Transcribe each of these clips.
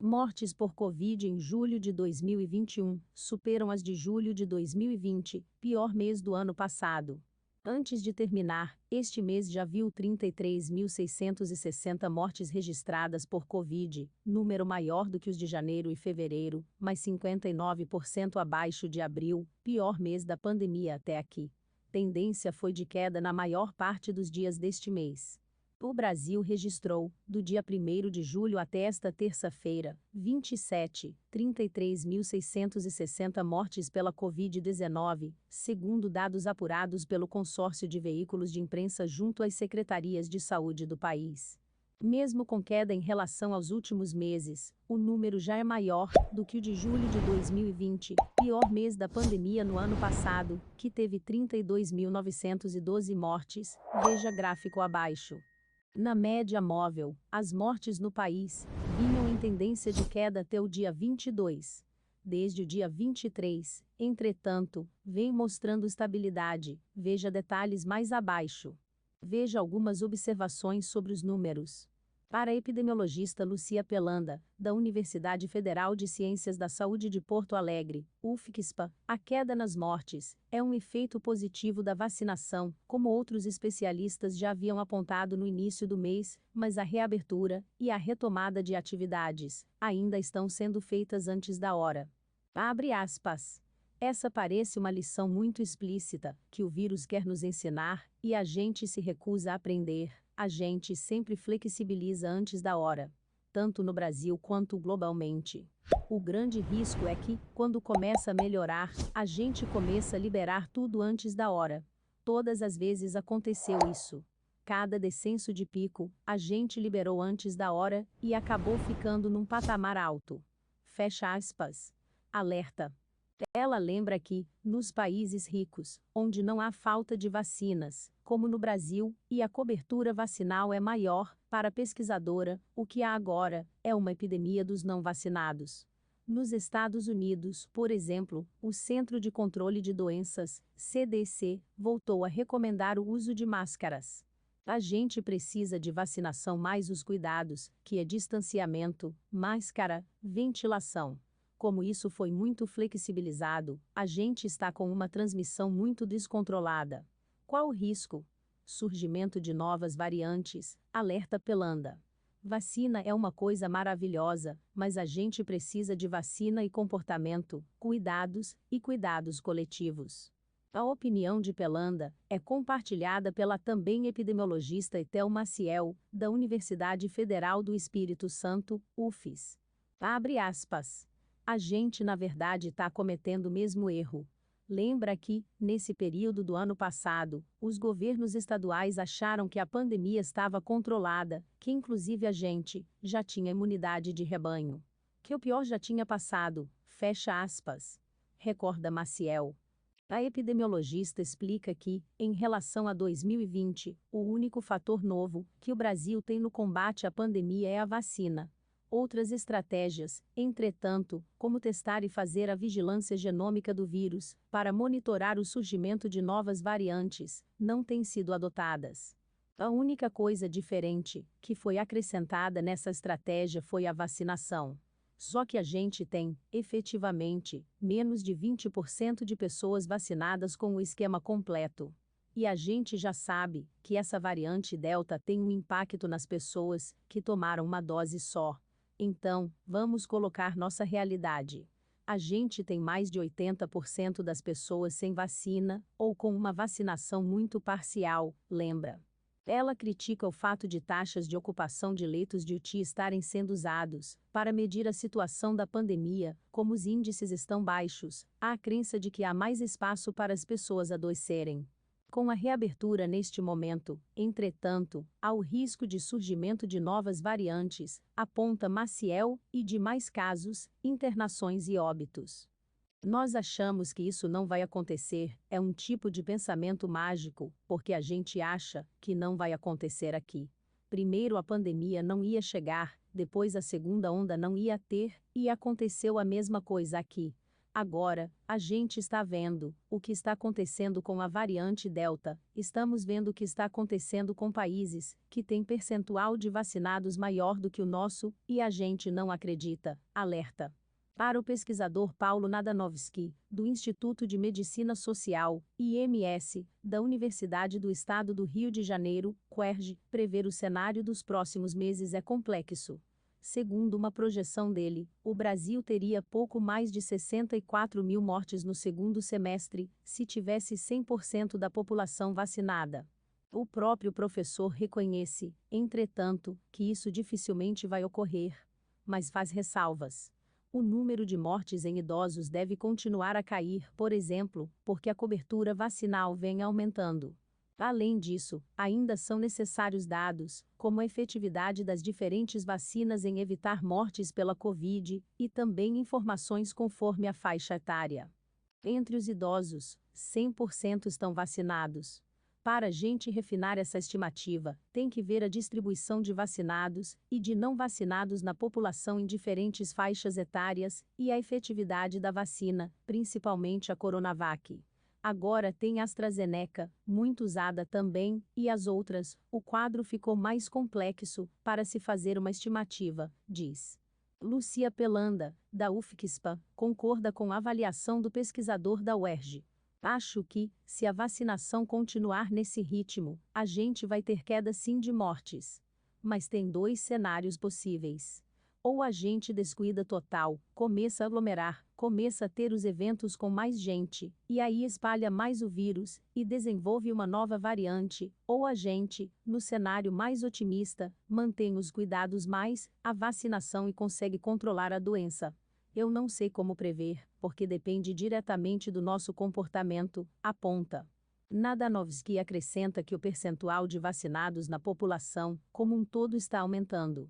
Mortes por Covid em julho de 2021 superam as de julho de 2020, pior mês do ano passado. Antes de terminar, este mês já viu 33.660 mortes registradas por Covid, número maior do que os de janeiro e fevereiro, mas 59% abaixo de abril, pior mês da pandemia até aqui. Tendência foi de queda na maior parte dos dias deste mês. O Brasil registrou, do dia 1º de julho até esta terça-feira, 33.660 mortes pela Covid-19, segundo dados apurados pelo consórcio de veículos de imprensa junto às secretarias de saúde do país. Mesmo com queda em relação aos últimos meses, o número já é maior do que o de julho de 2020, pior mês da pandemia no ano passado, que teve 32.912 mortes, veja gráfico abaixo. Na média móvel, as mortes no país vinham em tendência de queda até o dia 22. Desde o dia 23, entretanto, vem mostrando estabilidade, veja detalhes mais abaixo. Veja algumas observações sobre os números. Para a epidemiologista Lucia Pelanda, da Universidade Federal de Ciências da Saúde de Porto Alegre, UFSPA, a queda nas mortes é um efeito positivo da vacinação, como outros especialistas já haviam apontado no início do mês, mas a reabertura e a retomada de atividades ainda estão sendo feitas antes da hora. Abre aspas. Essa parece uma lição muito explícita, que o vírus quer nos ensinar, e a gente se recusa a aprender. A gente sempre flexibiliza antes da hora, tanto no Brasil quanto globalmente. O grande risco é que, quando começa a melhorar, a gente começa a liberar tudo antes da hora. Todas as vezes aconteceu isso. Cada descenso de pico, a gente liberou antes da hora e acabou ficando num patamar alto. Fecha aspas. Alerta. Ela lembra que, nos países ricos, onde não há falta de vacinas, como no Brasil, e a cobertura vacinal é maior, para a pesquisadora, o que há agora é uma epidemia dos não vacinados. Nos Estados Unidos, por exemplo, o Centro de Controle de Doenças, CDC, voltou a recomendar o uso de máscaras. A gente precisa de vacinação mais os cuidados, que é distanciamento, máscara, ventilação. Como isso foi muito flexibilizado, a gente está com uma transmissão muito descontrolada. Qual o risco? Surgimento de novas variantes, alerta Pelanda. Vacina é uma coisa maravilhosa, mas a gente precisa de vacina e comportamento, cuidados e cuidados coletivos. A opinião de Pelanda é compartilhada pela também epidemiologista Etel Maciel, da Universidade Federal do Espírito Santo, UFES. Abre aspas. A gente na verdade está cometendo o mesmo erro. Lembra que, nesse período do ano passado, os governos estaduais acharam que a pandemia estava controlada, que inclusive a gente já tinha imunidade de rebanho. Que o pior já tinha passado, fecha aspas. Recorda Maciel. A epidemiologista explica que, em relação a 2020, o único fator novo que o Brasil tem no combate à pandemia é a vacina. Outras estratégias, entretanto, como testar e fazer a vigilância genômica do vírus, para monitorar o surgimento de novas variantes, não têm sido adotadas. A única coisa diferente, que foi acrescentada nessa estratégia foi a vacinação. Só que a gente tem, efetivamente, menos de 20% de pessoas vacinadas com o esquema completo. E a gente já sabe que essa variante Delta tem um impacto nas pessoas que tomaram uma dose só. Então, vamos colocar nossa realidade. A gente tem mais de 80% das pessoas sem vacina, ou com uma vacinação muito parcial, lembra? Ela critica o fato de taxas de ocupação de leitos de UTI estarem sendo usados para medir a situação da pandemia, como os índices estão baixos, há a crença de que há mais espaço para as pessoas adoecerem. Com a reabertura neste momento, entretanto, há o risco de surgimento de novas variantes, aponta Maciel, e de mais casos, internações e óbitos. Nós achamos que isso não vai acontecer, é um tipo de pensamento mágico, porque a gente acha que não vai acontecer aqui. Primeiro a pandemia não ia chegar, depois a segunda onda não ia ter, e aconteceu a mesma coisa aqui. Agora, a gente está vendo o que está acontecendo com a variante Delta, estamos vendo o que está acontecendo com países que têm percentual de vacinados maior do que o nosso, e a gente não acredita, alerta. Para o pesquisador Paulo Nadanovski, do Instituto de Medicina Social, IMS, da Universidade do Estado do Rio de Janeiro, UERJ, prever o cenário dos próximos meses é complexo. Segundo uma projeção dele, o Brasil teria pouco mais de 64 mil mortes no segundo semestre, se tivesse 100% da população vacinada. O próprio professor reconhece, entretanto, que isso dificilmente vai ocorrer, mas faz ressalvas. O número de mortes em idosos deve continuar a cair, por exemplo, porque a cobertura vacinal vem aumentando. Além disso, ainda são necessários dados, como a efetividade das diferentes vacinas em evitar mortes pela Covid, e também informações conforme a faixa etária. Entre os idosos, 100% estão vacinados. Para a gente refinar essa estimativa, tem que ver a distribuição de vacinados e de não vacinados na população em diferentes faixas etárias, e a efetividade da vacina, principalmente a Coronavac. Agora tem AstraZeneca, muito usada também, e as outras, o quadro ficou mais complexo para se fazer uma estimativa, diz. Lúcia Pelanda, da UFSCPA, concorda com a avaliação do pesquisador da UERJ. Acho que, se a vacinação continuar nesse ritmo, a gente vai ter queda sim de mortes. Mas tem dois cenários possíveis. Ou a gente descuida total, começa a aglomerar, começa a ter os eventos com mais gente, e aí espalha mais o vírus, e desenvolve uma nova variante, ou a gente, no cenário mais otimista, mantém os cuidados mais, a vacinação e consegue controlar a doença. Eu não sei como prever, porque depende diretamente do nosso comportamento, aponta. Nadanovski acrescenta que o percentual de vacinados na população, como um todo, está aumentando.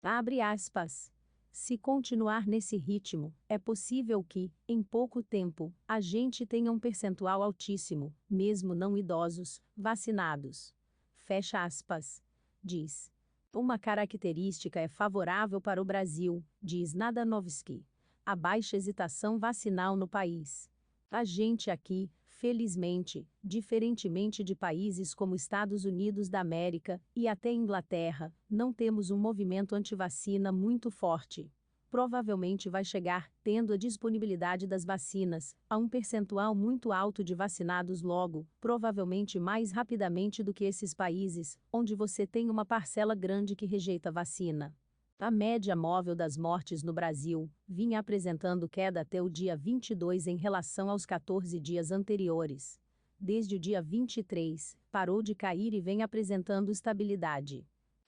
Abre aspas. Se continuar nesse ritmo, é possível que, em pouco tempo, a gente tenha um percentual altíssimo, mesmo não idosos, vacinados. Fecha aspas. Diz. Uma característica é favorável para o Brasil, diz Nadanovski. A baixa hesitação vacinal no país. A gente aqui, felizmente, diferentemente de países como Estados Unidos da América e até Inglaterra, não temos um movimento antivacina muito forte. Provavelmente vai chegar, tendo a disponibilidade das vacinas, a um percentual muito alto de vacinados logo, provavelmente mais rapidamente do que esses países, onde você tem uma parcela grande que rejeita a vacina. A média móvel das mortes no Brasil vinha apresentando queda até o dia 22 em relação aos 14 dias anteriores. Desde o dia 23, parou de cair e vem apresentando estabilidade.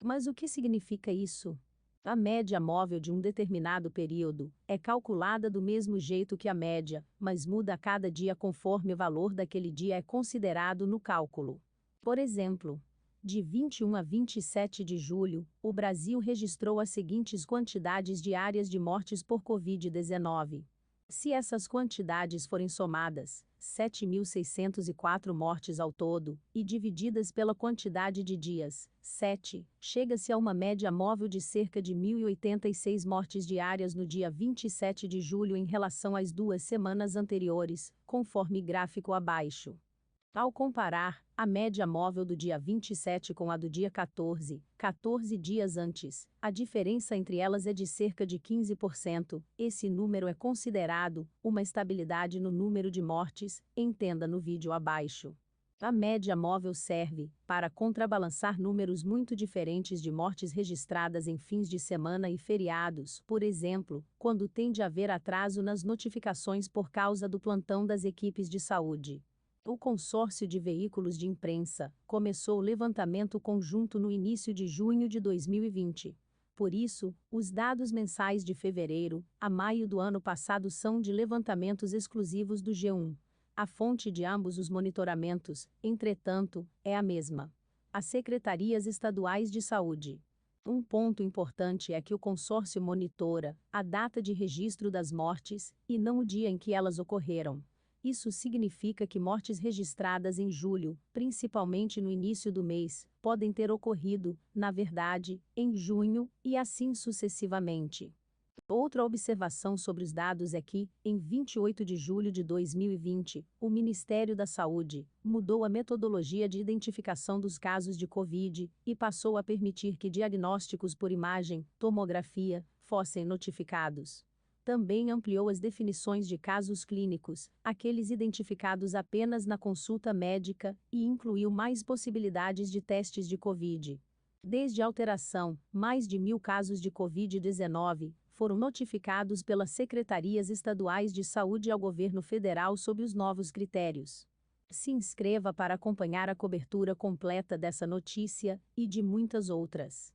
Mas o que significa isso? A média móvel de um determinado período é calculada do mesmo jeito que a média, mas muda a cada dia conforme o valor daquele dia é considerado no cálculo. Por exemplo, de 21 a 27 de julho, o Brasil registrou as seguintes quantidades diárias de mortes por Covid-19. Se essas quantidades forem somadas, 7.604 mortes ao todo, e divididas pela quantidade de dias, 7, chega-se a uma média móvel de cerca de 1.086 mortes diárias no dia 27 de julho em relação às 2 semanas anteriores, conforme gráfico abaixo. Ao comparar a média móvel do dia 27 com a do dia 14 dias antes, a diferença entre elas é de cerca de 15%. Esse número é considerado uma estabilidade no número de mortes, entenda no vídeo abaixo. A média móvel serve para contrabalançar números muito diferentes de mortes registradas em fins de semana e feriados, por exemplo, quando tende a haver atraso nas notificações por causa do plantão das equipes de saúde. O consórcio de veículos de imprensa começou o levantamento conjunto no início de junho de 2020. Por isso, os dados mensais de fevereiro a maio do ano passado são de levantamentos exclusivos do G1. A fonte de ambos os monitoramentos, entretanto, é a mesma: as secretarias estaduais de saúde. Um ponto importante é que o consórcio monitora a data de registro das mortes, e não o dia em que elas ocorreram. Isso significa que mortes registradas em julho, principalmente no início do mês, podem ter ocorrido, na verdade, em junho, e assim sucessivamente. Outra observação sobre os dados é que, em 28 de julho de 2020, o Ministério da Saúde mudou a metodologia de identificação dos casos de Covid e passou a permitir que diagnósticos por imagem, tomografia, fossem notificados. Também ampliou as definições de casos clínicos, aqueles identificados apenas na consulta médica, e incluiu mais possibilidades de testes de Covid. Desde a alteração, mais de 1.000 casos de Covid-19 foram notificados pelas secretarias estaduais de saúde ao governo federal sob os novos critérios. Se inscreva para acompanhar a cobertura completa dessa notícia e de muitas outras.